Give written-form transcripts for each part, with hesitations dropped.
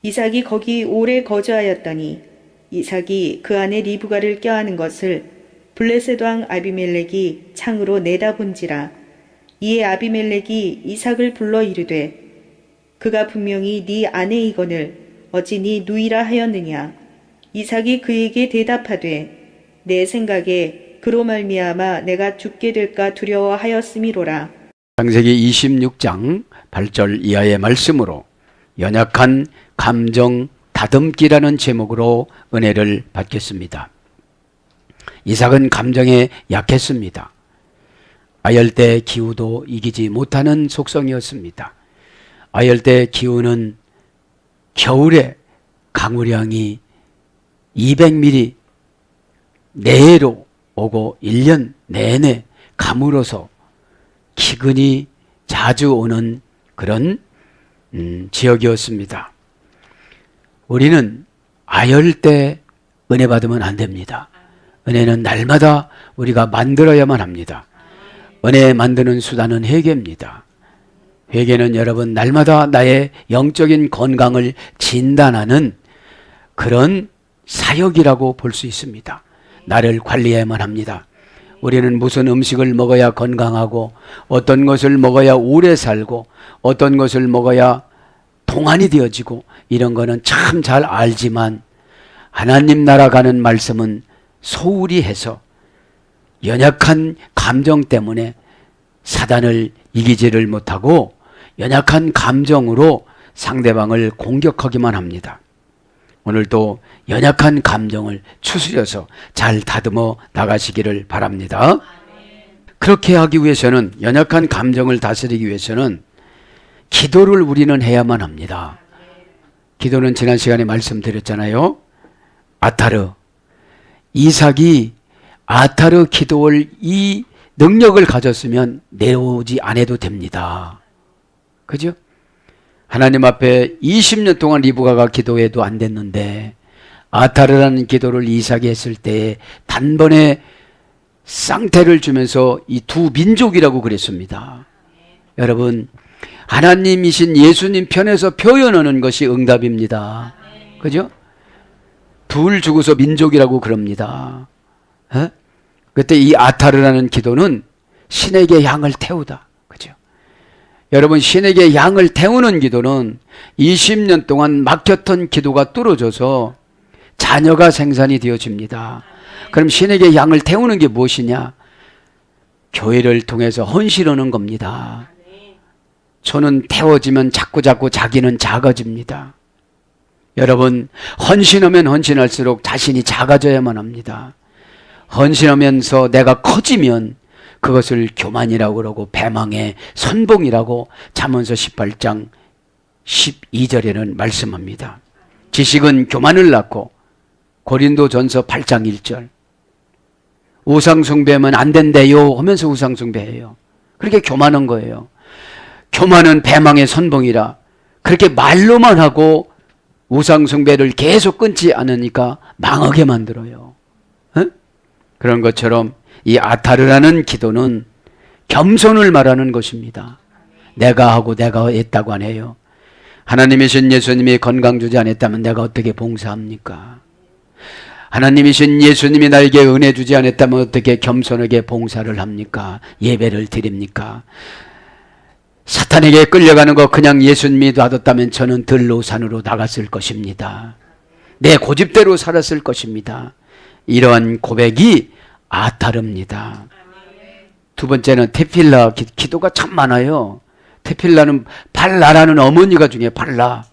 이삭이 거기 오래 거주하였더니 이삭이 그 안에 리브가를 껴안은 것을 블레셋 왕 아비멜렉이 창으로 내다본지라. 이에 아비멜렉이 이삭을 불러 이르되 그가 분명히 네 아내이거늘 어찌 네 누이라 하였느냐. 이삭이 그에게 대답하되 내 생각에 그로 말미암아 내가 죽게 될까 두려워하였음이로라. 창세기 26장 8절 이하의 말씀으로 연약한 감정 다듬기라는 제목으로 은혜를 받겠습니다. 이삭은 감정에 약했습니다. 아열대 기후도 이기지 못하는 속성이었습니다. 아열대 기후는 겨울에 강우량이 200mm 내로 오고 1년 내내 가물어서 기근이 자주 오는 그런 지역이었습니다. 우리는 아열대 은혜 받으면 안 됩니다. 은혜는 날마다 우리가 만들어야만 합니다. 은혜 만드는 수단은 회개입니다. 회개는 여러분 날마다 나의 영적인 건강을 진단하는 그런 사역이라고 볼 수 있습니다. 나를 관리해야만 합니다. 우리는 무슨 음식을 먹어야 건강하고 어떤 것을 먹어야 오래 살고 어떤 것을 먹어야 동안이 되어지고 이런 거는 참 잘 알지만 하나님 나라 가는 말씀은 소홀히 해서 연약한 감정 때문에 사단을 이기지를 못하고 연약한 감정으로 상대방을 공격하기만 합니다. 오늘도 연약한 감정을 추스려서 잘 다듬어 나가시기를 바랍니다. 그렇게 하기 위해서는 연약한 감정을 다스리기 위해서는 기도를 우리는 해야만 합니다. 기도는 지난 시간에 말씀드렸잖아요. 아타르 이삭이 아타르 기도를 이 능력을 가졌으면 내려오지 않아도 됩니다. 그죠? 하나님 앞에 20년 동안 리브가가 기도해도 안 됐는데 아타르라는 기도를 이삭이 했을 때 단번에 쌍태를 주면서 이 두 민족이라고 그랬습니다. 여러분 하나님이신 예수님 편에서 표현하는 것이 응답입니다. 그죠? 둘 죽어서 민족이라고 그럽니다. 에? 그때 이 아타르라는 기도는 신에게 양을 태우다. 그죠? 여러분 신에게 양을 태우는 기도는 20년 동안 막혔던 기도가 뚫어져서 자녀가 생산이 되어집니다. 그럼 신에게 양을 태우는 게 무엇이냐? 교회를 통해서 헌신하는 겁니다. 손은 태워지면 자꾸 자기는 작아집니다. 여러분 헌신하면 헌신할수록 자신이 작아져야만 합니다. 헌신하면서 내가 커지면 그것을 교만이라고 그러고 배망의 선봉이라고 잠언서 18장 12절에는 말씀합니다. 지식은 교만을 낳고 고린도전서 8장 1절 우상숭배하면 안 된대요 하면서 우상숭배해요. 그렇게 교만한 거예요. 교만은 배망의 선봉이라 그렇게 말로만 하고 우상숭배를 계속 끊지 않으니까 망하게 만들어요. 그런 것처럼 이 아타르라는 기도는 겸손을 말하는 것입니다. 내가 하고 내가 했다고 안 해요. 하나님이신 예수님이 건강 주지 않았다면 내가 어떻게 봉사합니까? 하나님이신 예수님이 나에게 은혜 주지 않았다면 어떻게 겸손하게 봉사를 합니까? 예배를 드립니까? 사탄에게 끌려가는 거 그냥 예수님이 놔뒀다면 저는 들로 산으로 나갔을 것입니다. 내 고집대로 살았을 것입니다. 이러한 고백이 아타르입니다. 두 번째는 테필라 기도가 참 많아요. 테필라는 발라라는 어머니가 중에 발라.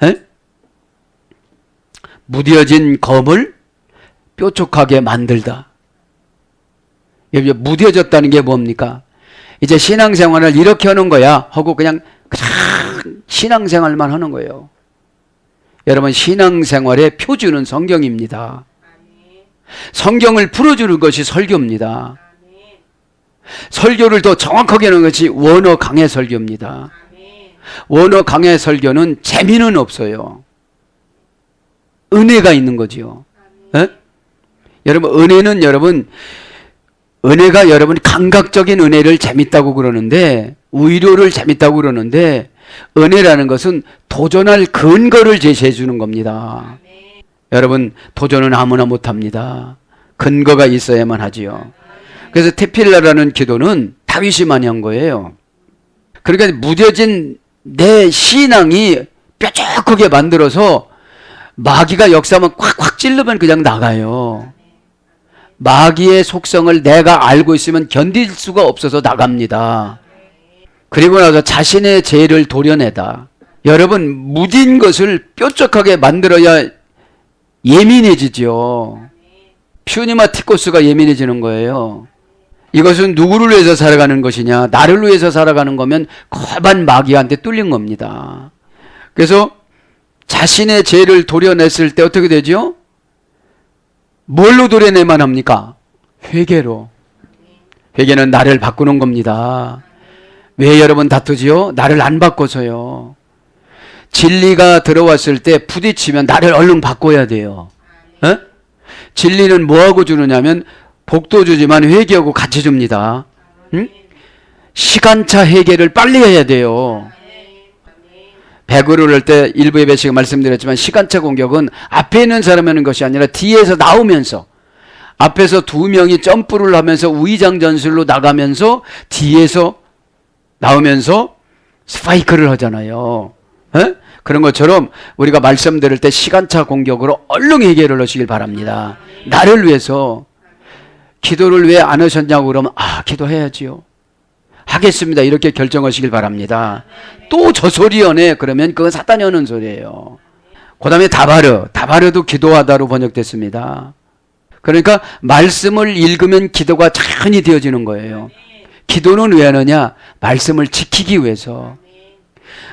에? 무뎌진 검을 뾰족하게 만들다. 여기 무뎌졌다는 게 뭡니까? 이제 신앙생활을 이렇게 하는 거야 하고 그냥 신앙생활만 하는 거예요. 여러분 신앙생활의 표준은 성경입니다. 성경을 풀어주는 것이 설교입니다. 설교를 더 정확하게 하는 것이 원어 강해 설교입니다. 원어 강해 설교는 재미는 없어요. 은혜가 있는 거지요. 에? 여러분 은혜가 여러분 감각적인 은혜를 재밌다고 그러는데 위로를 재밌다고 그러는데 은혜라는 것은 도전할 근거를 제시해 주는 겁니다. 여러분, 도전은 아무나 못합니다. 근거가 있어야만 하지요. 그래서 테필라라는 기도는 다윗이 많이 한 거예요. 그러니까 무뎌진 내 신앙이 뾰족하게 만들어서 마귀가 역사하면 콱콱 찔르면 그냥 나가요. 마귀의 속성을 내가 알고 있으면 견딜 수가 없어서 나갑니다. 그리고 나서 자신의 죄를 도려내다. 여러분, 무딘 것을 뾰족하게 만들어야 예민해지죠. 퓨니마티코스가 예민해지는 거예요. 이것은 누구를 위해서 살아가는 것이냐? 나를 위해서 살아가는 거면 거반 마귀한테 뚫린 겁니다. 그래서 자신의 죄를 도려냈을 때 어떻게 되죠? 뭘로 도려내만 합니까? 회개로. 회개는 나를 바꾸는 겁니다. 왜 여러분 다투지요? 나를 안 바꿔서요. 진리가 들어왔을 때 부딪히면 나를 얼른 바꿔야 돼요. 에? 진리는 뭐하고 주느냐면 복도 주지만 회개하고 같이 줍니다. 응? 시간차 회개를 빨리 해야 돼요. 배구를 할 때 일부 예배 시간 말씀드렸지만 시간차 공격은 앞에 있는 사람이 하는 것이 아니라 뒤에서 나오면서 앞에서 두 명이 점프를 하면서 우회장 전술로 나가면서 뒤에서 나오면서 스파이크를 하잖아요. 에? 그런 것처럼 우리가 말씀 들을 때 시간차 공격으로 얼른 회개를 하시길 바랍니다. 나를 위해서. 기도를 왜 안 하셨냐고 그러면 기도해야지요. 하겠습니다. 이렇게 결정하시길 바랍니다. 또 저 소리 연해 그러면 그건 사탄이 하는 소리예요. 그 다음에 다바르도 기도하다로 번역됐습니다. 그러니까 말씀을 읽으면 기도가 자연히 되어지는 거예요. 기도는 왜 하느냐? 말씀을 지키기 위해서.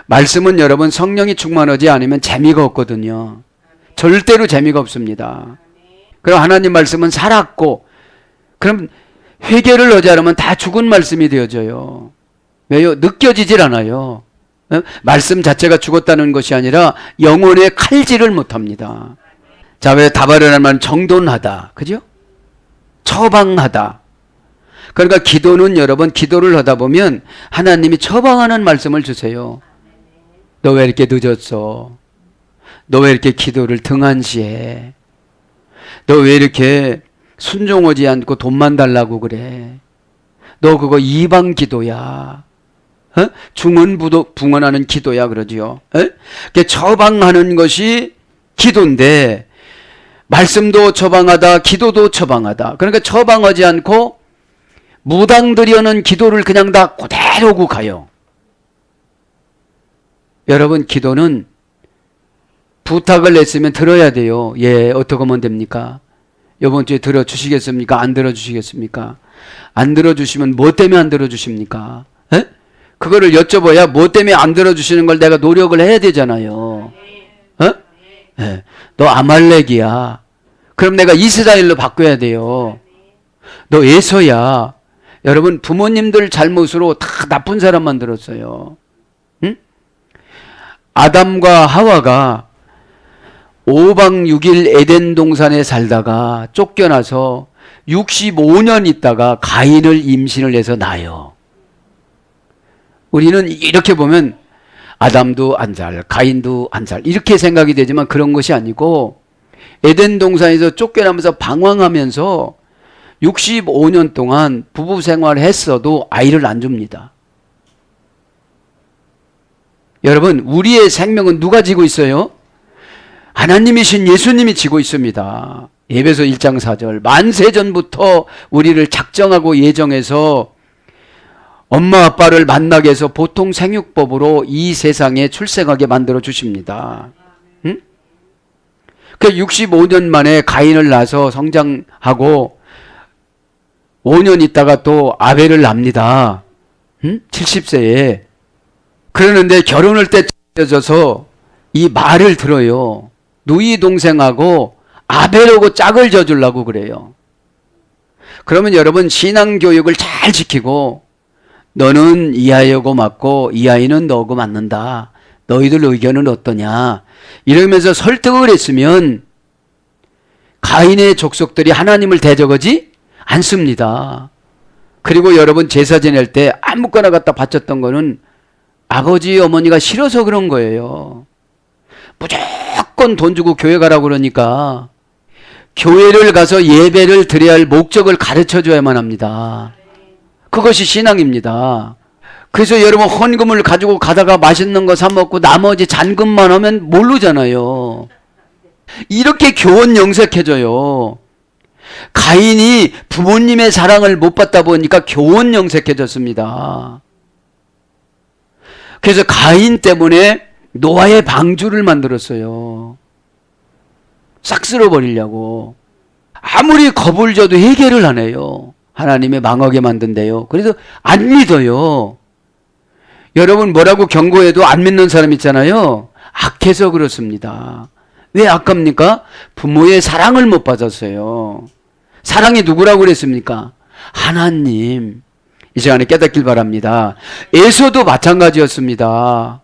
말씀은 여러분 성령이 충만하지 않으면 재미가 없거든요. 절대로 재미가 없습니다. 그럼 하나님 말씀은 살았고 그럼 회개를 하지 않으면 다 죽은 말씀이 되어져요. 왜요? 느껴지질 않아요. 말씀 자체가 죽었다는 것이 아니라 영혼의 칼질을 못합니다. 자, 왜 다바르라는 말은 정돈하다. 그죠? 처방하다. 그러니까 기도는 여러분 기도를 하다 보면 하나님이 처방하는 말씀을 주세요. 너 왜 이렇게 늦었어? 너 왜 이렇게 기도를 등한시해? 너 왜 이렇게 순종하지 않고 돈만 달라고 그래? 너 그거 이방 기도야. 중언부응언하는 기도야 그러지요. 처방하는 것이 기도인데 말씀도 처방하다 기도도 처방하다. 그러니까 처방하지 않고 무당들이하는 기도를 그냥 다 그대로 고 가요. 여러분 기도는 부탁을 냈으면 들어야 돼요. 예, 어떻게 하면 됩니까? 이번 주에 들어주시겠습니까? 안 들어주시겠습니까? 안 들어주시면 뭐 때문에 안 들어주십니까? 에? 그거를 여쭤봐야 뭐 때문에 안 들어주시는 걸 내가 노력을 해야 되잖아요. 네. 너 아말렉이야. 그럼 내가 이스라엘로 바꿔야 돼요. 너 에서야. 여러분 부모님들 잘못으로 다 나쁜 사람 만들었어요. 응? 아담과 하와가 5박 6일 에덴 동산에 살다가 쫓겨나서 65년 있다가 가인을 임신을 해서 낳아요. 우리는 이렇게 보면 아담도 안 살, 가인도 안 살 이렇게 생각이 되지만 그런 것이 아니고 에덴 동산에서 쫓겨나면서 방황하면서 65년 동안 부부 생활을 했어도 아이를 안 줍니다. 여러분 우리의 생명은 누가 지고 있어요? 하나님이신 예수님이 지고 있습니다. 에베소 1장 4절 만세전부터 우리를 작정하고 예정해서 엄마 아빠를 만나게 해서 보통 생육법으로 이 세상에 출생하게 만들어 주십니다. 응? 그 65년 만에 가인을 낳아서 성장하고 5년 있다가 또 아벨을 낳습니다. 응? 70세에. 그러는데 결혼할 때 찢어져서 이 말을 들어요. 누이 동생하고 아벨하고 짝을 져주려고 그래요. 그러면 여러분 신앙교육을 잘 지키고 너는 이 아이하고 맞고 이 아이는 너하고 맞는다. 너희들 의견은 어떠냐. 이러면서 설득을 했으면 가인의 족속들이 하나님을 대적하지 않습니다. 그리고 여러분 제사 지낼 때 아무거나 갖다 바쳤던 거는 아버지 어머니가 싫어서 그런 거예요. 무조건 돈 주고 교회 가라고 그러니까 교회를 가서 예배를 드려야 할 목적을 가르쳐 줘야만 합니다. 그것이 신앙입니다. 그래서 여러분 헌금을 가지고 가다가 맛있는 거 사 먹고 나머지 잔금만 하면 모르잖아요. 이렇게 교원 영색해져요. 가인이 부모님의 사랑을 못 받다 보니까 교원 영색해졌습니다. 그래서 가인 때문에 노아의 방주를 만들었어요. 싹 쓸어버리려고. 아무리 겁을 줘도 해결을 안 해요. 하나님의 망하게 만든대요. 그래서 안 믿어요. 여러분 뭐라고 경고해도 안 믿는 사람 있잖아요. 악해서 그렇습니다. 왜 악합니까? 부모의 사랑을 못 받았어요. 사랑이 누구라고 그랬습니까? 하나님. 이 시간에 깨닫길 바랍니다. 에서도 마찬가지였습니다.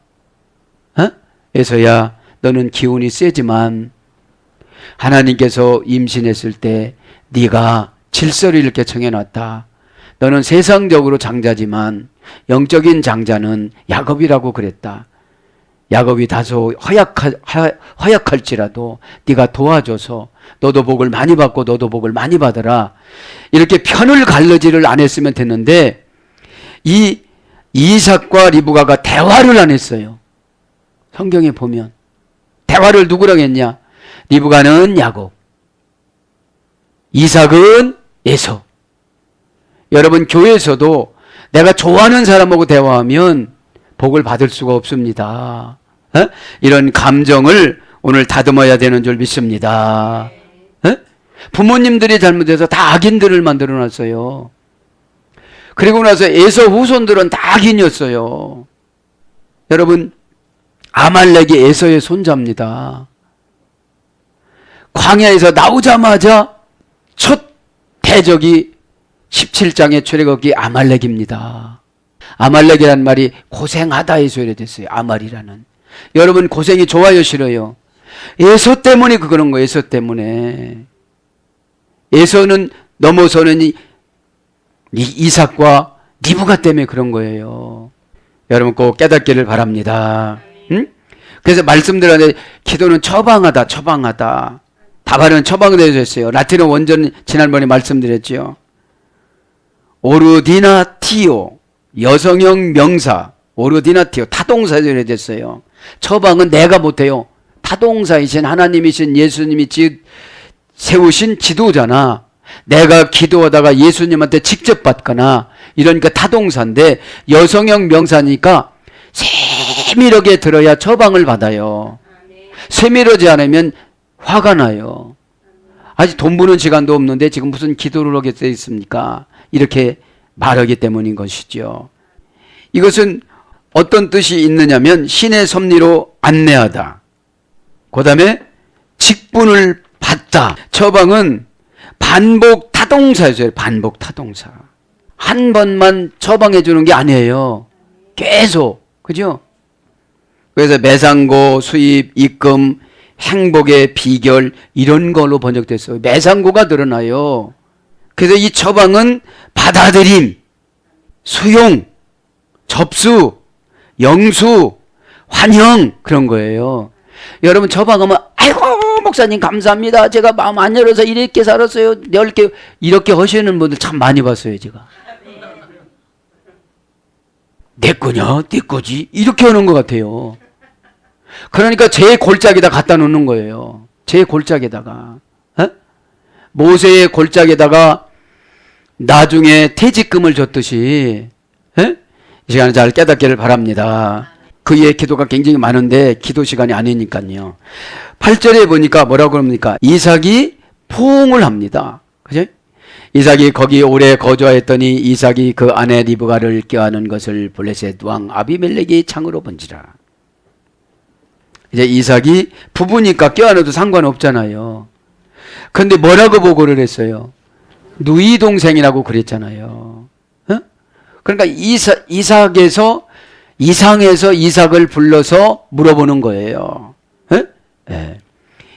에서야 너는 기운이 세지만 하나님께서 임신했을 때 네가 질서를 이렇게 정해놨다. 너는 세상적으로 장자지만 영적인 장자는 야곱이라고 그랬다. 야곱이 다소 허약할지라도 네가 도와줘서 너도 복을 많이 받고 너도 복을 많이 받아라. 이렇게 편을 갈르지를 안 했으면 됐는데 이 이삭과 리브가가 대화를 안 했어요. 성경에 보면 대화를 누구랑 했냐? 리브가는 야곱, 이삭은 에서. 여러분 교회에서도 내가 좋아하는 사람하고 대화하면 복을 받을 수가 없습니다. 이런 감정을 오늘 다듬어야 되는 줄 믿습니다. 부모님들이 잘못해서 다 악인들을 만들어놨어요. 그리고 나서 에서 후손들은 다 악인이었어요. 여러분 아말렉이 에서의 손자입니다. 광야에서 나오자마자 첫 대적이 17장의 출애굽기 아말렉입니다. 아말렉이란 말이 고생하다에서 이래됐어요. 아말이라는. 여러분 고생이 좋아요 싫어요? 에서 때문에 그런 거예요. 에서 때문에. 에서는 넘어서는 이삭과 리브가 때문에 그런 거예요. 여러분 꼭 깨닫기를 바랍니다. 응? 그래서 말씀드렸는데 기도는 처방하다. 답안은 처방되어져 있어요. 라틴어 원전 지난번에 말씀드렸죠. 오르디나티오, 여성형 명사, 오르디나티오, 타동사에 되어졌어요. 처방은 내가 못해요. 타동사이신 하나님이신 예수님이 세우신 지도자나 내가 기도하다가 예수님한테 직접 받거나 이러니까 타동사인데 여성형 명사니까 세밀하게 들어야 처방을 받아요. 세밀하지 않으면 화가 나요. 아직 돈 버는 시간도 없는데 지금 무슨 기도를 하겠어 있습니까? 이렇게 말하기 때문인 것이죠. 이것은 어떤 뜻이 있느냐면 신의 섭리로 안내하다. 그 다음에 직분을 받다. 처방은 반복 타동사였어요. 반복 타동사. 한 번만 처방해 주는 게 아니에요. 계속. 그죠? 그래서 매상고, 수입, 입금, 행복의 비결 이런 걸로 번역됐어요. 매상고가 늘어나요. 그래서 이 처방은 받아들임, 수용, 접수, 영수, 환영 그런 거예요. 여러분 처방하면 아이고 목사님 감사합니다. 제가 마음 안 열어서 이렇게 살았어요. 이렇게 하시는 분들 참 많이 봤어요. 제가. 내 거냐? 내 거지? 이렇게 하는 것 같아요. 그러니까 제 골짜기다 갖다 놓는 거예요. 제 골짜기에다가. 모세의 골짜기에다가 나중에 퇴직금을 줬듯이 이 시간에 잘 깨닫기를 바랍니다. 그의 기도가 굉장히 많은데 기도 시간이 아니니까요. 8절에 보니까 뭐라고 그럽니까? 이삭이 포옹을 합니다. 그죠? 이삭이 거기 오래 거주하였더니 이삭이 그 아내 리브가를 껴안은 것을 블레셋 왕 아비멜렉이 창으로 본지라. 이제 이삭이 부부니까 껴안아도 상관없잖아요. 그런데 뭐라고 보고를 했어요? 누이 동생이라고 그랬잖아요. 그러니까 이삭에서 이상해서 이삭을 불러서 물어보는 거예요.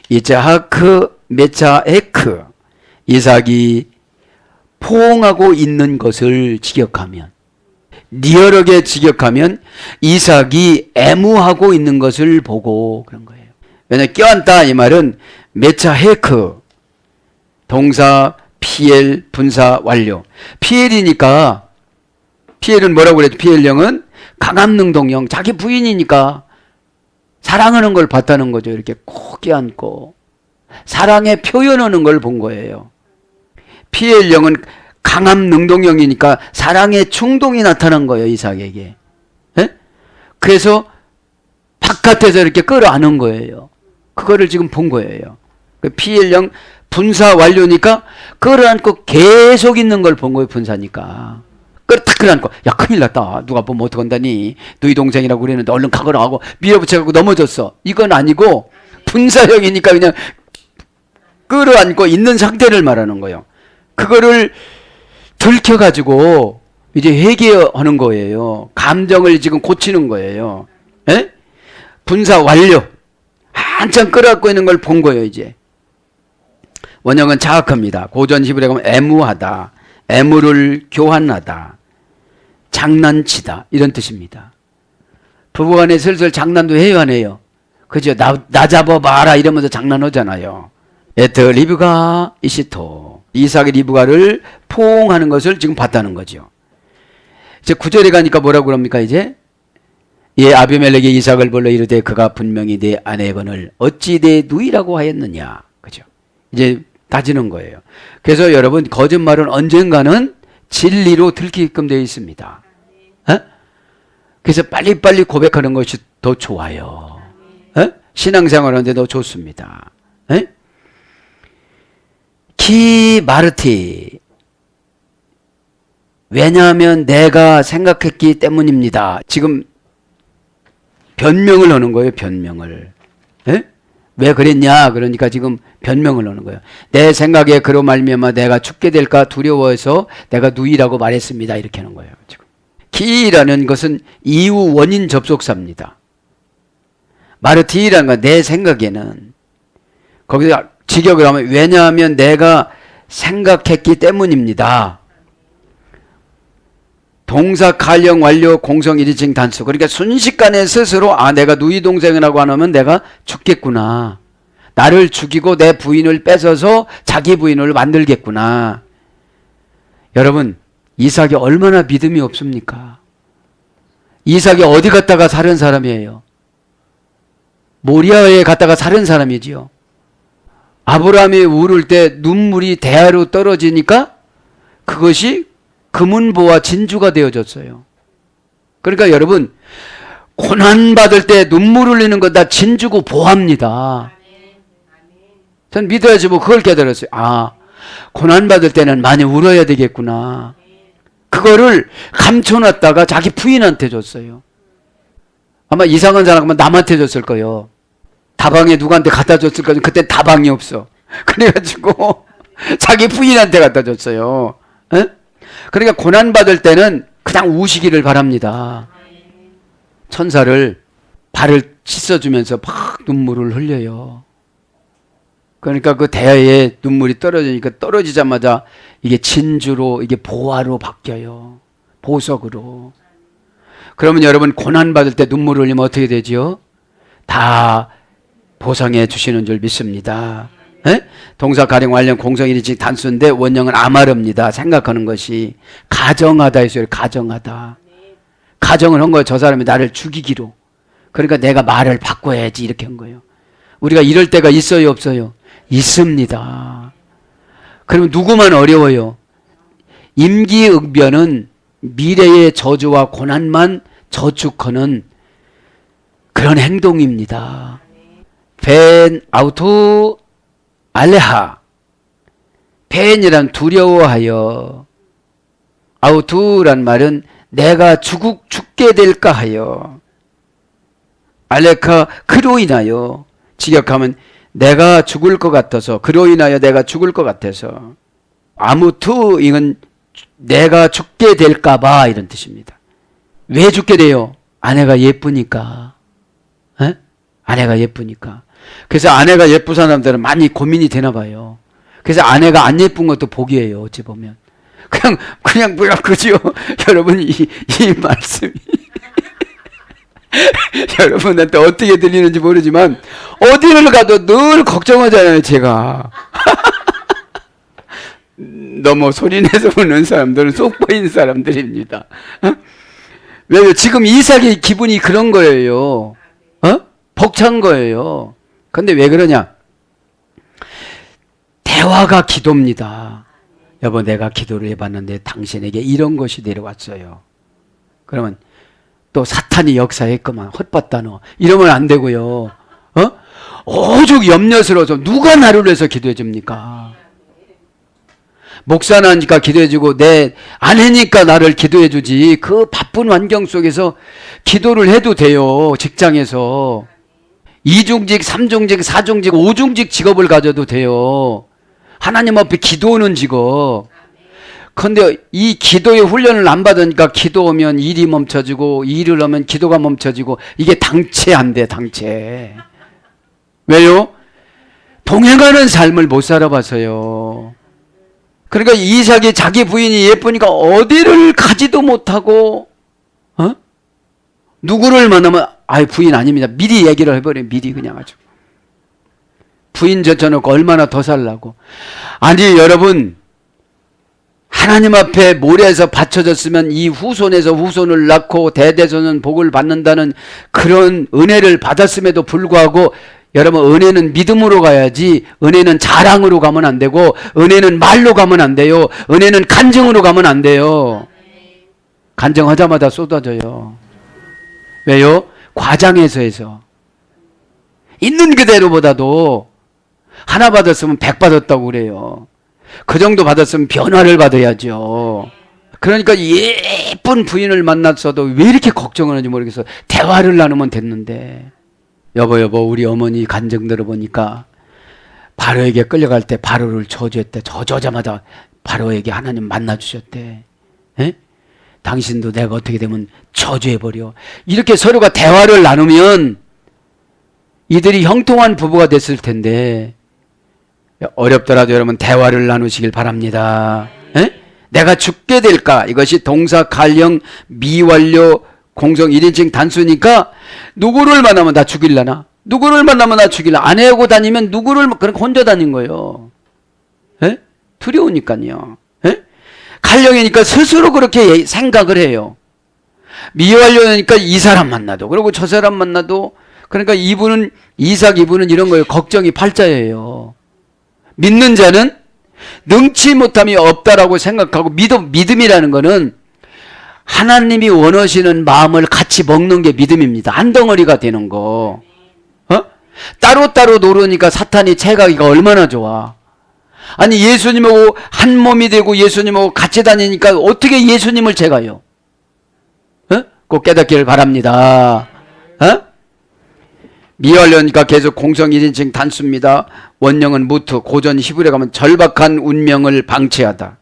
이자하크 메차에크. 이삭이 포옹하고 있는 것을 직역하면, 리얼하게 직역하면 이삭이 애무하고 있는 것을 보고 그런 거예요. 왜냐 껴안다 이 말은 메차헤크 동사 PL 분사 완료. PL이니까 PL은 뭐라고 그랬죠? PL형은 강압능동형. 자기 부인이니까 사랑하는 걸 봤다는 거죠. 이렇게 꼭 껴안고 사랑의 표현하는 걸 본 거예요. PL형은 강압능동형이니까 사랑의 충동이 나타난 거예요. 이삭에게. 예? 그래서 바깥에서 이렇게 끌어안은 거예요. 그거를 지금 본 거예요. PL형 분사 완료니까 끌어안고 계속 있는 걸 본 거예요. 분사니까. 딱 끌어안고 야 큰일 났다. 누가 보면 어떡한다니. 너희 동생이라고 그랬는데 얼른 가거라 하고 밀어붙여갖고 넘어졌어. 이건 아니고 분사형이니까 그냥 끌어안고 있는 상태를 말하는 거예요. 그거를 들켜가지고 이제 회개하는 거예요. 감정을 지금 고치는 거예요. 에? 분사 완료. 한참 끌어안고 있는 걸 본 거예요. 이제 원형은 자학합니다. 고전 히브리어 보면 애무하다, 애무를 교환하다, 장난치다 이런 뜻입니다. 부부간에 슬슬 장난도 해요 안 해요? 그죠? 나 잡아봐라 이러면서 장난하잖아요. 에트 리브가 이시토 이삭의 리브가를 포옹하는 것을 지금 봤다는 거죠. 이제 9절에 가니까 뭐라고 그럽니까 이제? 예, 아비멜렉이 이삭을 불러 이르되 그가 분명히 내 아내건을 어찌 내 누이라고 하였느냐. 그죠? 이제 따지는 거예요. 그래서 여러분 거짓말은 언젠가는 진리로 들키게끔 되어 있습니다. 에? 그래서 빨리빨리 고백하는 것이 더 좋아요. 에? 신앙생활 하는데 더 좋습니다. 에? 키 마르티 왜냐하면 내가 생각했기 때문입니다. 지금 변명을 하는 거예요. 변명을. 에? 왜 그랬냐? 그러니까 지금 변명을 하는 거예요. 내 생각에 그로 말미암아 내가 죽게 될까 두려워해서 내가 누이라고 말했습니다. 이렇게 하는 거예요. 지금 키라는 것은 이유 원인 접속사입니다. 마르티라는 건 내 생각에는 거기서 직역을 하면 왜냐하면 내가 생각했기 때문입니다. 동사 가령 완료 공성 1인칭 단수. 그러니까 순식간에 스스로 내가 누이 동생이라고 안 하면 내가 죽겠구나. 나를 죽이고 내 부인을 뺏어서 자기 부인을 만들겠구나. 여러분 이삭이 얼마나 믿음이 없습니까? 이삭이 어디 갔다가 살은 사람이에요? 모리아에 갔다가 살은 사람이지요. 아브라함이 울을 때 눈물이 대야로 떨어지니까 그것이 금은보와 진주가 되어졌어요. 그러니까 여러분 고난받을 때 눈물 흘리는 건 다 진주고 보합니다. 전 믿어야지 뭐 그걸 깨달았어요. 고난받을 때는 많이 울어야 되겠구나. 그거를 감춰놨다가 자기 부인한테 줬어요. 아마 이상한 사람은 남한테 줬을 거예요. 다방에 누구한테 갖다 줬을 거예요. 그때 다방이 없어. 그래가지고 자기 부인한테 갖다 줬어요. 에? 그러니까 고난받을 때는 그냥 우시기를 바랍니다. 천사를 발을 씻어주면서 막 눈물을 흘려요. 그러니까 그 대야에 눈물이 떨어지니까 떨어지자마자 이게 진주로 이게 보화로 바뀌어요. 보석으로. 그러면 여러분 고난받을 때 눈물을 흘리면 어떻게 되지요? 다 보상해 주시는 줄 믿습니다. 에? 동사 가령 완료 공성 1인칭 단수인데 원형은 아마르입니다. 생각하는 것이 가정하다 했어요. 가정하다. 가정을 한 거예요. 저 사람이 나를 죽이기로. 그러니까 내가 말을 바꿔야지 이렇게 한 거예요. 우리가 이럴 때가 있어요 없어요? 있습니다. 그러면 누구만 어려워요? 임기응변은 미래의 저주와 고난만 저축하는 그런 행동입니다. 벤 아우토 알레하. 벤이란 두려워하여. 아우투란 말은 내가 죽게 될까 하여. 알레카 그로 인하여. 직역하면 내가 죽을 것 같아서. 그로 인하여 내가 죽을 것 같아서. 아무투 이건 내가 죽게 될까 봐 이런 뜻입니다. 왜 죽게 돼요? 아내가 예쁘니까. 에? 아내가 예쁘니까. 그래서 아내가 예쁜 사람들은 많이 고민이 되나 봐요. 그래서 아내가 안 예쁜 것도 복이에요. 어찌 보면. 그냥 뭐야 그죠? 여러분 이 말씀이 여러분한테 어떻게 들리는지 모르지만 어디를 가도 늘 걱정하잖아요, 제가. 너무 소리내서 우는 사람들은 속 보이는 사람들입니다. 왜요? 지금 이삭의 기분이 그런 거예요. 벅찬 거예요. 근데 왜 그러냐? 대화가 기도입니다. 여보, 내가 기도를 해봤는데 당신에게 이런 것이 내려왔어요. 그러면 또 사탄이 역사했구만, 헛봤다 너, 이러면 안 되고요. 오죽 염려스러워서 누가 나를 위해서 기도해 줍니까? 목사나니까 기도해 주고 내 아내니까 나를 기도해 주지. 그 바쁜 환경 속에서 기도를 해도 돼요. 직장에서 2중직, 3중직, 4중직, 5중직 직업을 가져도 돼요. 하나님 앞에 기도하는 직업. 그런데 이 기도의 훈련을 안 받으니까 기도하면 일이 멈춰지고, 일을 하면 기도가 멈춰지고, 이게 당체 안 돼, 당체. 왜요? 동행하는 삶을 못 살아봐서요. 그러니까 이삭이 자기 부인이 예쁘니까 어디를 가지도 못하고, 누구를 만나면, 부인 아닙니다. 미리 얘기를 해버려요. 미리 그냥 아주. 부인 젖혀놓고 얼마나 더 살라고. 아니, 여러분, 하나님 앞에 모래에서 받쳐졌으면 이 후손에서 후손을 낳고 대대손은 복을 받는다는 그런 은혜를 받았음에도 불구하고, 여러분, 은혜는 믿음으로 가야지, 은혜는 자랑으로 가면 안 되고, 은혜는 말로 가면 안 돼요. 은혜는 간증으로 가면 안 돼요. 간증하자마자 쏟아져요. 왜요? 과장해서 해서. 있는 그대로보다도 하나 받았으면 100 받았다고 그래요. 그 정도 받았으면 변화를 받아야죠. 그러니까 예쁜 부인을 만났어도 왜 이렇게 걱정을 하는지 모르겠어. 대화를 나누면 됐는데. 여보, 우리 어머니 간증 들어보니까 바로에게 끌려갈 때 바로를 저주했대. 저주하자마자 바로에게 하나님 만나주셨대. 에? 당신도 내가 어떻게 되면 저주해버려. 이렇게 서로가 대화를 나누면 이들이 형통한 부부가 됐을 텐데, 어렵더라도 여러분 대화를 나누시길 바랍니다. 에? 내가 죽게 될까? 이것이 동사, 갈형, 미완료, 공성 1인칭 단수니까 누구를 만나면 나 죽일라나? 누구를 만나면 나 죽일라? 아내하고 다니면 누구를, 그렇게 혼자 다닌 거예요. 에? 두려우니까요. 에? 갈령이니까 스스로 그렇게 생각을 해요. 미완료니까 이 사람 만나도, 그리고 저 사람 만나도, 그러니까 이분은, 이삭 이분은 이런 거예요. 걱정이 팔자예요. 믿는 자는 능치 못함이 없다라고 생각하고, 믿음이라는 거는 하나님이 원하시는 마음을 같이 먹는 게 믿음입니다. 한 덩어리가 되는 거. 따로따로 노르니까 사탄이 채가기가 얼마나 좋아. 아니, 예수님하고 한 몸이 되고 예수님하고 같이 다니니까 어떻게 예수님을 채가요? 꼭 깨닫기를 바랍니다. 미완료니까 계속 공성 1인칭 단수입니다. 원형은 무트, 고전 히브리에 가면 절박한 운명을 방치하다.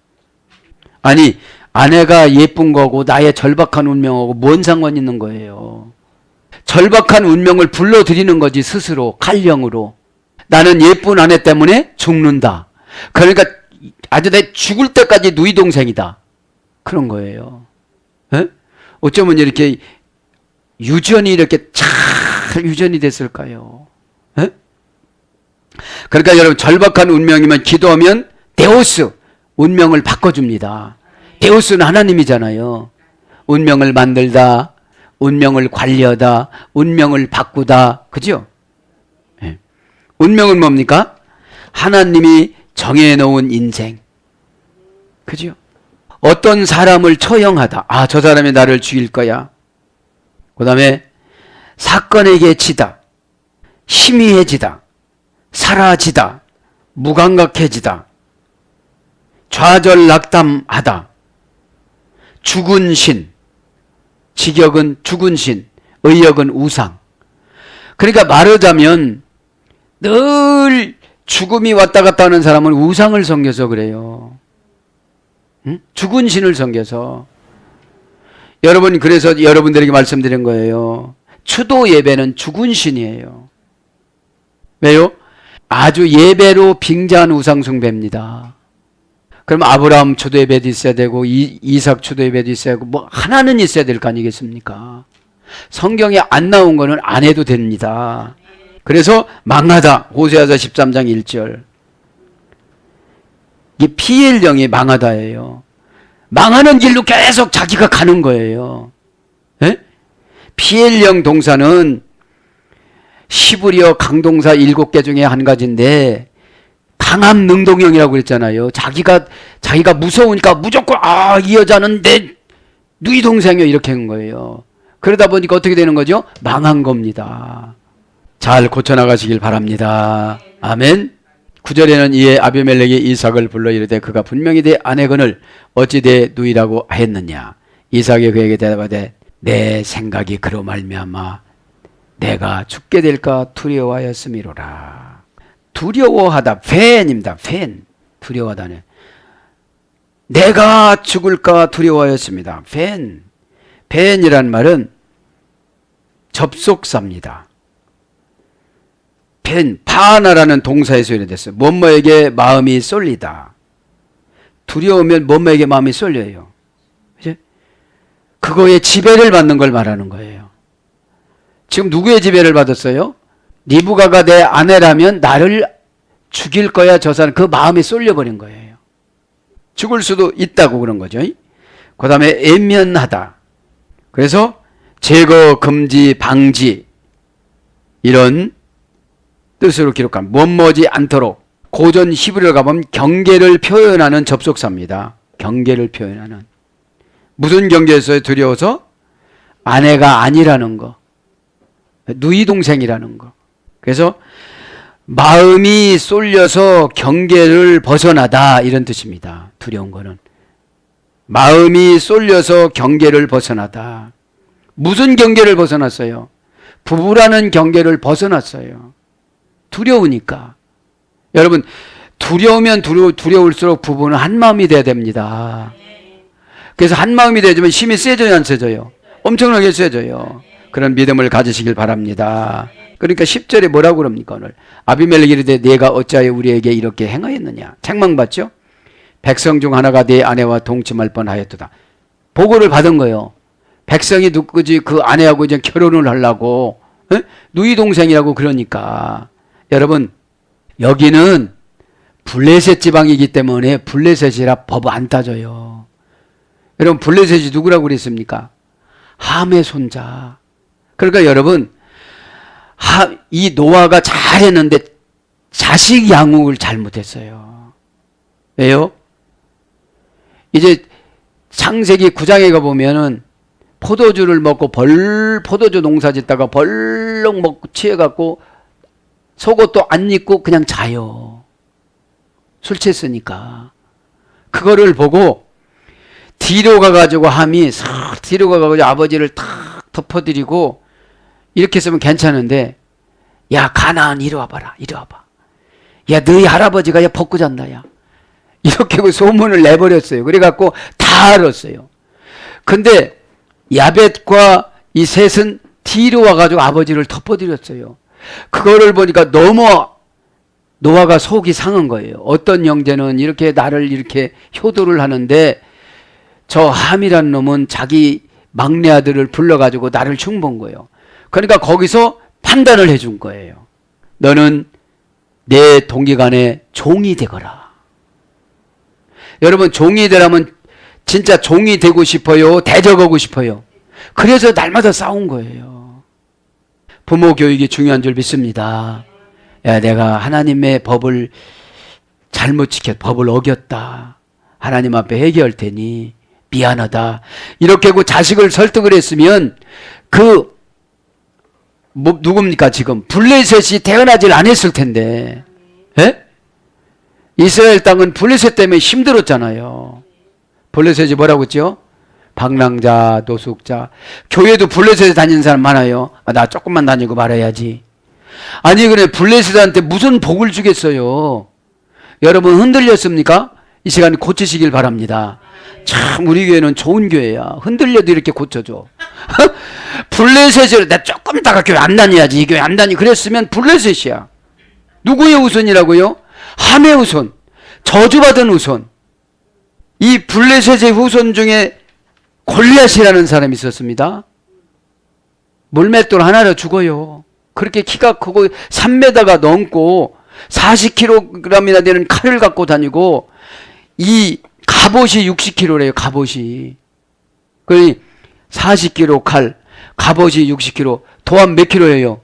아니, 아내가 예쁜 거고 나의 절박한 운명하고 뭔 상관 있는 거예요? 절박한 운명을 불러들이는 거지, 스스로 칼령으로. 나는 예쁜 아내 때문에 죽는다. 그러니까 아주 내 죽을 때까지 누이 동생이다. 그런 거예요. 에? 어쩌면 이렇게 유전이 이렇게 잘 유전이 됐을까요? 에? 그러니까 여러분, 절박한 운명이면 기도하면 데오스, 운명을 바꿔줍니다. 데오스는 하나님이잖아요. 운명을 만들다, 운명을 관리하다, 운명을 바꾸다. 그죠? 네. 운명은 뭡니까? 하나님이 정해놓은 인생. 그죠? 어떤 사람을 처형하다. 저 사람이 나를 죽일 거야. 그 다음에 사건에게 지다, 희미해지다, 사라지다, 무감각해지다, 좌절낙담하다, 죽은 신, 직역은 죽은 신, 의역은 우상. 그러니까 말하자면 늘 죽음이 왔다 갔다 하는 사람은 우상을 섬겨서 그래요. 응? 죽은 신을 섬겨서. 여러분, 그래서 여러분들에게 말씀드린 거예요. 추도 예배는 죽은 신이에요. 왜요? 아주 예배로 빙자한 우상 숭배입니다. 그럼 아브라함 추도 예배도 있어야 되고, 이삭 추도 예배도 있어야 되고, 뭐 하나는 있어야 될 거 아니겠습니까? 성경에 안 나온 거는 안 해도 됩니다. 그래서 망하다. 호세아서 13장 1절. 이게 피엘령이 망하다예요. 망하는 길로 계속 자기가 가는 거예요. 예? 피엘령 동사는 시브리어 강동사 7개 중에 한 가지인데 강함 능동형이라고 그랬잖아요. 자기가 무서우니까 무조건 이 여자는 내 누이 동생이요 이렇게 한 거예요. 그러다 보니까 어떻게 되는 거죠? 망한 겁니다. 잘 고쳐나가시길 바랍니다. 아멘. 9절에는 이에 아비멜렉이 이삭을 불러 이르되 그가 분명히 내 아내건을 어찌 내 누이라고 했느냐. 이삭이 그에게 대답하되 내 생각이 그로 말미암아 내가 죽게 될까 두려워하였음이로라. 두려워하다. 팬입니다. 팬. 두려워하다네. 내가 죽을까 두려워하였습니다. 팬. 팬이란 말은 접속사입니다. 팬, 파나라는 동사에서 유래됐어요. 뭐뭐에게 마음이 쏠리다. 두려우면 뭐뭐에게 마음이 쏠려요. 그죠? 그거에 지배를 받는 걸 말하는 거예요. 지금 누구의 지배를 받았어요? 리브가가 내 아내라면 나를 죽일 거야 저 사람. 그 마음이 쏠려버린 거예요. 죽을 수도 있다고 그런 거죠. 그 다음에 애면하다. 그래서 제거, 금지, 방지 이런 뜻으로 기록한 뭐뭐지 않도록 고전 히브리어를 가보면 경계를 표현하는 접속사입니다. 경계를 표현하는. 무슨 경계에서요? 두려워서? 아내가 아니라는 거. 누이 동생이라는 거. 그래서 마음이 쏠려서 경계를 벗어나다 이런 뜻입니다. 두려운 거는. 마음이 쏠려서 경계를 벗어나다. 무슨 경계를 벗어났어요? 부부라는 경계를 벗어났어요. 두려우니까. 여러분 두려우면 두려울수록 부부는 한 마음이 돼야 됩니다. 그래서 한 마음이 되지만 힘이 세져요 안 세져요? 엄청나게 세져요. 그런 믿음을 가지시길 바랍니다. 그러니까 10절에 뭐라고 그럽니까 오늘? 아비멜렉이 이르되 내가 어찌하여 우리에게 이렇게 행하였느냐. 책망받죠? 백성 중 하나가 네 아내와 동침할 뻔하였도다. 보고를 받은 거예요. 백성이 누구지 그 아내하고 이제 결혼을 하려고 누이 동생이라고 그러니까. 여러분 여기는 블레셋 지방이기 때문에 블레셋이라 법 안 따져요. 여러분 블레셋이 누구라고 그랬습니까? 함의 손자. 그러니까 여러분 이 노아가 잘했는데 자식 양육을 잘못했어요. 왜요? 이제 창세기 9장에 가보면은 포도주를 먹고 포도주 농사 짓다가 벌렁 먹고 취해갖고 속옷도 안 입고 그냥 자요. 술 취했으니까. 그거를 보고 뒤로 가가지고 함이 싹 뒤로 가가지고 아버지를 탁 덮어드리고 이렇게 했으면 괜찮은데 야 가나안 이리 와봐라. 이리 와봐. 야 너희 할아버지가 야 벗고 잔다 야. 이렇게 그 소문을 내버렸어요. 그래갖고 다 알았어요. 근데 야벳과 이 셋은 뒤로 와가지고 아버지를 덮어드렸어요. 그거를 보니까 너무 노아가 속이 상한 거예요. 어떤 형제는 이렇게 나를 이렇게 효도를 하는데 저 함이라는 놈은 자기 막내 아들을 불러가지고 나를 흉본 거예요. 그러니까 거기서 판단을 해준 거예요. 너는 내 동기간에 종이 되거라. 여러분 종이 되라면 진짜 종이 되고 싶어요? 대적하고 싶어요? 그래서 날마다 싸운 거예요. 부모 교육이 중요한 줄 믿습니다. 야, 내가 하나님의 법을 잘못 법을 어겼다. 하나님 앞에 회개할 테니 미안하다. 이렇게 그 자식을 설득을 했으면 누굽니까 지금? 블레셋이 태어나질 않았을 텐데. 예? 이스라엘 땅은 블레셋 때문에 힘들었잖아요. 블레셋이 뭐라고 했죠? 방랑자, 노숙자. 교회도 블레셋에 다니는 사람 많아요. 나 조금만 다니고 말아야지. 아니 그래 블레셋한테 무슨 복을 주겠어요. 여러분 흔들렸습니까? 이 시간에 고치시길 바랍니다. 참 우리 교회는 좋은 교회야. 흔들려도 이렇게 고쳐줘. 블레셋으로 나 조금 있다가 교회 안 다녀야지. 이 교회 안 다니. 그랬으면 블레셋이야. 누구의 후손이라고요? 함의 후손. 저주받은 후손. 이 블레셋의 후손 중에 골리앗이라는 사람이 있었습니다. 물맷돌 하나로 죽어요. 그렇게 키가 크고 3m가 넘고 40kg이나 되는 칼을 갖고 다니고 이 갑옷이 60kg래요. 갑옷이. 그 40kg 칼, 갑옷이 60kg. 도안 몇 킬로예요?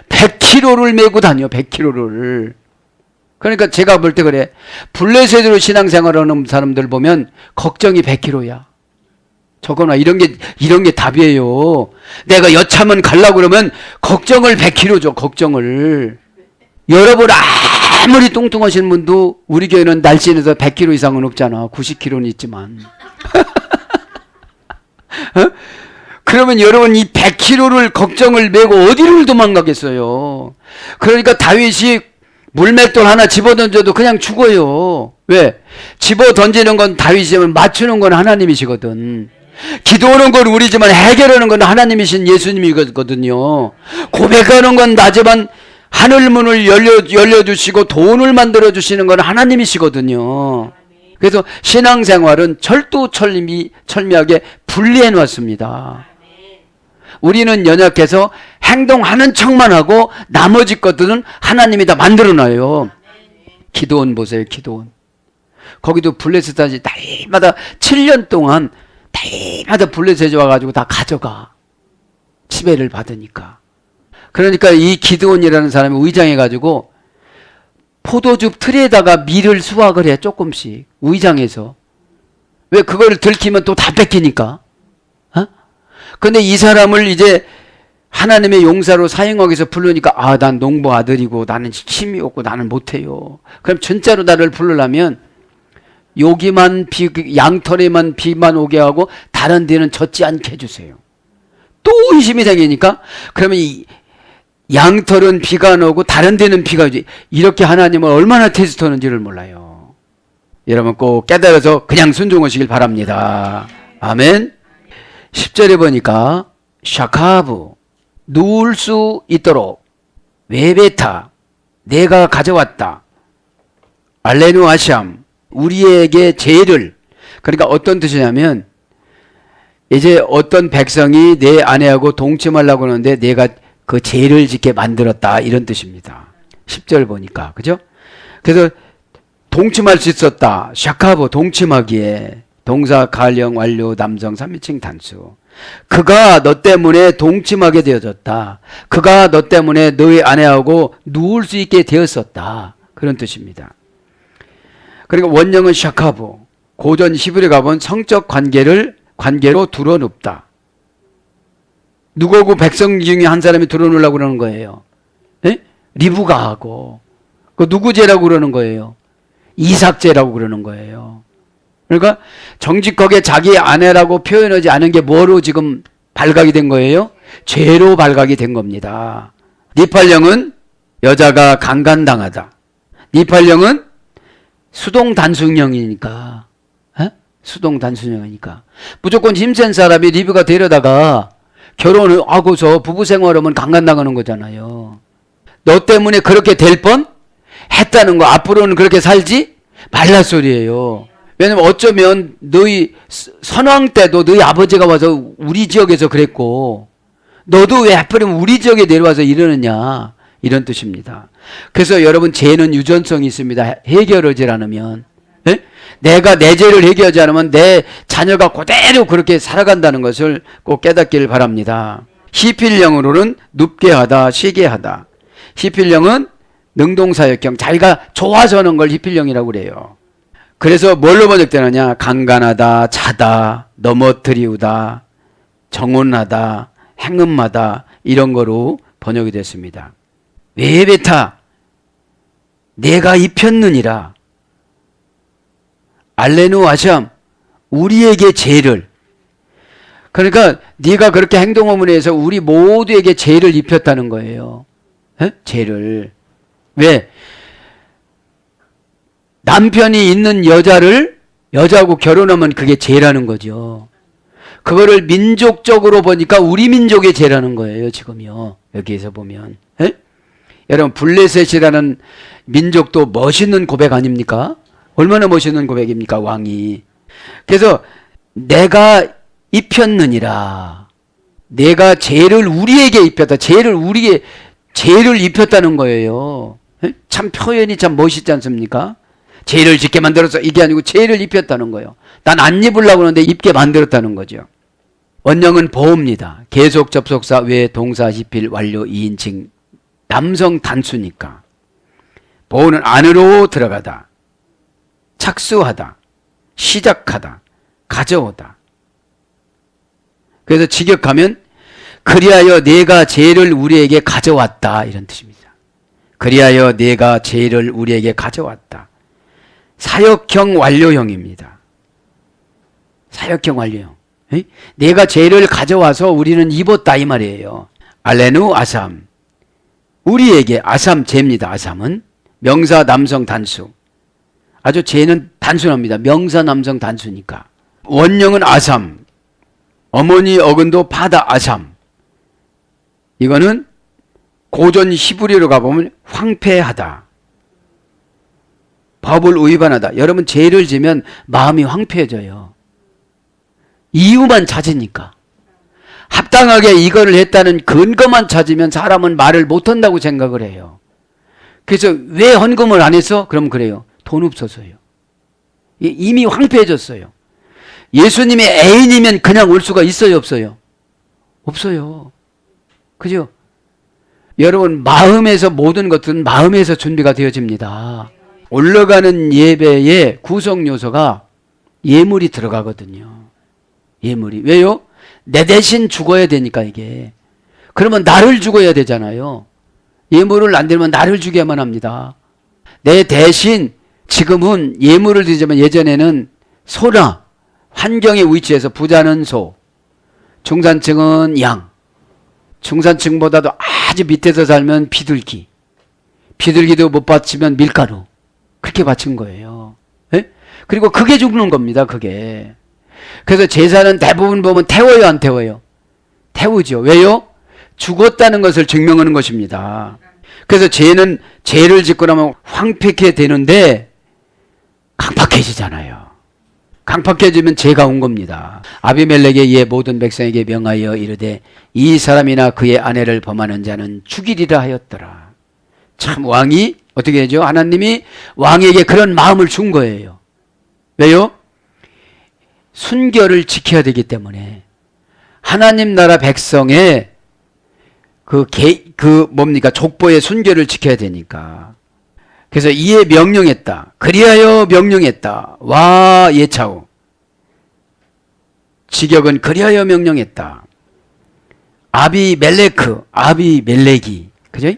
100kg를 메고 다녀. 100kg를. 그러니까 제가 볼 때 그래. 블레셋으로 신앙생활하는 사람들 보면 걱정이 100kg야. 저거나 이런 게 답이에요. 내가 여차면 가려고 그러면 걱정을 100kg 줘. 걱정을. 여러분 아무리 뚱뚱하신 분도 우리 교회는 날씬해서 100kg 이상은 없잖아. 90kg는 있지만. 어? 그러면 여러분 이 100kg를 걱정을 메고 어디를 도망가겠어요. 그러니까 다윗이 물맷돌 하나 집어던져도 그냥 죽어요. 왜? 집어던지는 건 다윗이지만 맞추는 건 하나님이시거든. 기도하는 건 우리지만 해결하는 건 하나님이신 예수님이거든요. 고백하는 건 나지만 하늘문을 열려주시고 돈을 만들어주시는 건 하나님이시거든요. 그래서 신앙생활은 철두철미하게 분리해 놨습니다. 우리는 연약해서 행동하는 척만 하고 나머지 것들은 하나님이 다 만들어놔요. 기도원 보세요. 기도원. 거기도 블레셋까지 날마다 7년 동안 날마다 블레셋이 와가지고 다 가져가. 지배를 받으니까. 그러니까 이 기드온이라는 사람이 의장해가지고 포도즙 틀에다가 밀을 수확을 해. 조금씩 의장해서. 왜? 그걸 들키면 또 다 뺏기니까. 어? 근데 이 사람을 이제 하나님의 용사로 사용하기 위해서 부르니까 아, 난 농부 아들이고 나는 힘이 없고 나는 못해요. 그럼 진짜로 나를 부르려면 여기만 양털에만 비만 오게 하고 다른 데는 젖지 않게 해주세요. 또 의심이 생기니까 그러면 이 양털은 비가 안 오고 다른 데는 비가 오지. 이렇게 하나님을 얼마나 테스트하는지를 몰라요. 여러분 꼭 깨달아서 그냥 순종하시길 바랍니다. 아멘. 10절에 보니까 샤카브 누울 수 있도록 외베타 내가 가져왔다. 알레누 아샴 우리에게 죄를. 그러니까 어떤 뜻이냐면 이제 어떤 백성이 내 아내하고 동침하려고 하는데 내가 그 죄를 짓게 만들었다 이런 뜻입니다. 10절 보니까 그죠? 그래서 동침할 수 있었다. 샤카보 동침하기에 동사 가령 완료 남성 3인칭 단수. 그가 너 때문에 동침하게 되어졌다. 그가 너 때문에 너의 아내하고 누울 수 있게 되었었다. 그런 뜻입니다. 그러니까 원형은 샤카보. 고전 히브리 가본 성적 관계로 두려눕다. 누구고 백성 중에 한 사람이 들어놓으려고 그러는 거예요. 에? 리브가하고. 그 누구 죄라고 그러는 거예요? 이삭 죄라고 그러는 거예요. 그러니까 정직하게 자기 아내라고 표현하지 않은 게 뭐로 지금 발각이 된 거예요? 죄로 발각이 된 겁니다. 니팔령은 여자가 강간당하다. 니팔령은 수동단순형이니까. 수동단순형이니까. 무조건 힘센 사람이 리브가 데려다가 결혼을 하고서 부부 생활하면 강간당하는 거잖아요. 너 때문에 그렇게 될 뻔? 했다는 거. 앞으로는 그렇게 살지? 말라 소리예요. 왜냐면 어쩌면 너희 선왕 때도 너희 아버지가 와서 우리 지역에서 그랬고 너도 왜 하필이면 우리 지역에 내려와서 이러느냐 이런 뜻입니다. 그래서 여러분 죄는 유전성이 있습니다. 해결하지 않으면. 네? 내가 내 죄를 해결하지 않으면 내 자녀가 그대로 그렇게 살아간다는 것을 꼭 깨닫기를 바랍니다. 히필령으로는 눕게 하다, 쉬게 하다. 히필령은 능동사역형, 자기가 좋아서 하는 걸 히필령이라고 그래요. 그래서 뭘로 번역되느냐? 강간하다, 자다, 넘어뜨리우다, 정혼하다, 행음하다 이런 거로 번역이 됐습니다. 외베타 내가 입혔느니라. 알레누 아샴 우리에게 죄를. 그러니까 네가 그렇게 행동함으로 해서 우리 모두에게 죄를 입혔다는 거예요. 에? 죄를. 왜? 남편이 있는 여자하고 결혼하면 그게 죄라는 거죠. 그거를 민족적으로 보니까 우리 민족의 죄라는 거예요. 지금요. 여기에서 보면. 에? 여러분 블레셋이라는 민족도 멋있는 고백 아닙니까? 얼마나 멋있는 고백입니까? 왕이. 그래서 내가 입혔느니라. 내가 죄를 우리에게 입혔다. 죄를 입혔다는 거예요. 참 표현이 참 멋있지 않습니까? 죄를 짓게 만들었어. 이게 아니고 죄를 입혔다는 거예요. 난 안 입으려고 하는데 입게 만들었다는 거죠. 원형은 보호입니다. 계속 접속사 외 동사 히필 완료 2인칭 남성 단수니까. 보호는 안으로 들어가다, 착수하다, 시작하다, 가져오다. 그래서 직역하면 그리하여 내가 죄를 우리에게 가져왔다 이런 뜻입니다. 그리하여 내가 죄를 우리에게 가져왔다. 사역형 완료형입니다. 사역형 완료형. 내가 죄를 가져와서 우리는 입었다 이 말이에요. 알레누 아삼. 우리에게 아삼 죄입니다. 아삼은 명사 남성 단수. 아주 죄는 단순합니다. 명사 남성 단수니까. 원형은 아삼. 어머니 어근도 바다 아삼. 이거는 고전 히브리어로 가보면 황폐하다. 법을 위반하다. 여러분 죄를 지면 마음이 황폐해져요. 이유만 찾으니까. 합당하게 이거를 했다는 근거만 찾으면 사람은 말을 못한다고 생각을 해요. 그래서 왜 헌금을 안 했어? 그럼 그래요. 돈 없어서요. 이미 황폐해졌어요. 예수님의 애인이면 그냥 올 수가 있어요, 없어요? 없어요. 그죠? 여러분 마음에서 모든 것들은 마음에서 준비가 되어집니다. 올라가는 예배의 구성 요소가 예물이 들어가거든요. 예물이. 왜요? 내 대신 죽어야 되니까 이게. 그러면 나를 죽어야 되잖아요. 예물을 안 드리면 나를 죽여야만 합니다. 내 대신 지금은 예물을 드리자면 예전에는 소나 환경의 위치에서 부자는 소, 중산층은 양, 중산층보다도 아주 밑에서 살면 비둘기, 비둘기도 못 바치면 밀가루, 그렇게 바친 거예요. 네? 그리고 그게 죽는 겁니다. 그게. 그래서 제사는 대부분 보면 태워요, 안 태워요? 태우죠. 왜요? 죽었다는 것을 증명하는 것입니다. 그래서 죄를 짓고 나면 황폐케 되는데 강팍해지잖아요. 강팍해지면 죄가 온 겁니다. 아비멜렉의 이에 모든 백성에게 명하여 이르되 이 사람이나 그의 아내를 범하는 자는 죽이리라 하였더라. 참 왕이 어떻게 하죠? 하나님이 왕에게 그런 마음을 준 거예요. 왜요? 순결을 지켜야 되기 때문에 하나님 나라 백성의 족보의 순결을 지켜야 되니까. 그래서 이에 명령했다. 그리하여 명령했다. 와 예차후. 직역은 그리하여 명령했다. 아비멜렉이. 그죠?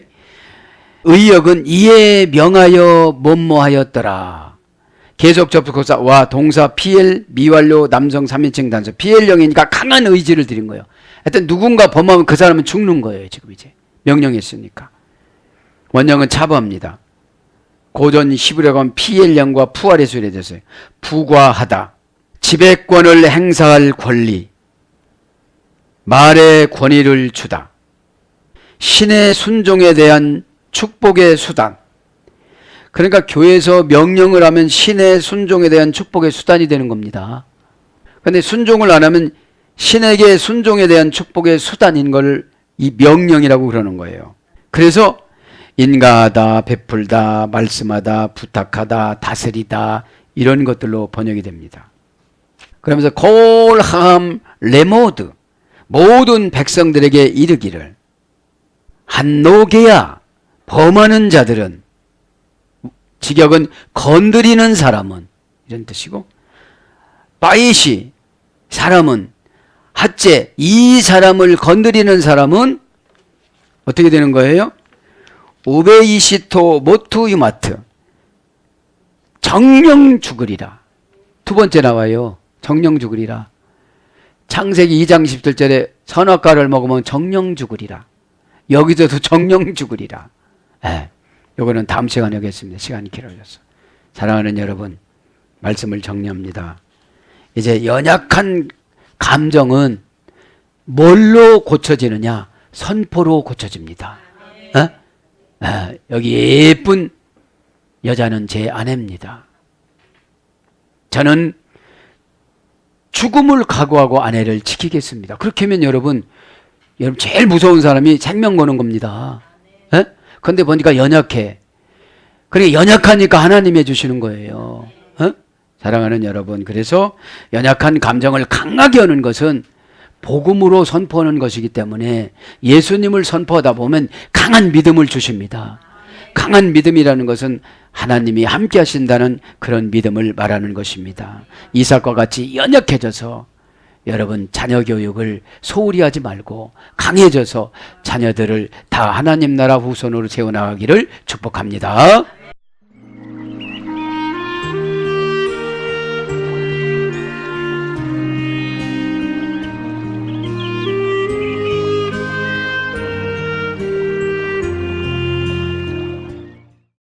의역은 이에 명하여 뭐뭐하였더라. 계속 접속사 와 동사 PL 미완료 남성 3인칭 단수. PL형이니까 강한 의지를 드린 거예요. 하여튼 누군가 범하면 그 사람은 죽는 거예요. 지금 이제 명령했으니까. 원형은 차부합니다. 고전 히브리어가 가면 PL형과 푸알의 수열이 됐어요. 부과하다. 지배권을 행사할 권리. 말의 권위를 주다. 신의 순종에 대한 축복의 수단. 그러니까 교회에서 명령을 하면 신의 순종에 대한 축복의 수단이 되는 겁니다. 그런데 순종을 안 하면 신에게 순종에 대한 축복의 수단인 걸 이 명령이라고 그러는 거예요. 그래서 인가하다, 베풀다, 말씀하다, 부탁하다, 다스리다 이런 것들로 번역이 됩니다. 그러면서 콜함 레모드 모든 백성들에게 이르기를 한노게야 범하는 자들은 직역은 건드리는 사람은 이런 뜻이고 바이시 사람은 핫제 이 사람을 건드리는 사람은 어떻게 되는 거예요? 우베이시토 모투유마트 정령 죽으리라. 두 번째 나와요. 정령 죽으리라. 창세기 2장 17절에 선악과를 먹으면 정령 죽으리라. 여기서도 정령 죽으리라. 요거는 다음 시간에 하겠습니다. 시간이 길어졌어. 사랑하는 여러분, 말씀을 정리합니다. 이제 연약한 감정은 뭘로 고쳐지느냐? 선포로 고쳐집니다. 여기 예쁜 여자는 제 아내입니다. 저는 죽음을 각오하고 아내를 지키겠습니다. 그렇게 하면 여러분 여러분 제일 무서운 사람이 생명 거는 겁니다. 예? 근데 보니까 연약해. 그러니까 연약하니까 하나님이 해주시는 거예요. 어? 사랑하는 여러분, 그래서 연약한 감정을 강하게 하는 것은 복음으로 선포하는 것이기 때문에 예수님을 선포하다 보면 강한 믿음을 주십니다. 강한 믿음이라는 것은 하나님이 함께 하신다는 그런 믿음을 말하는 것입니다. 이삭과 같이 연약해져서 여러분 자녀 교육을 소홀히 하지 말고 강해져서 자녀들을 다 하나님 나라 후손으로 세워나가기를 축복합니다.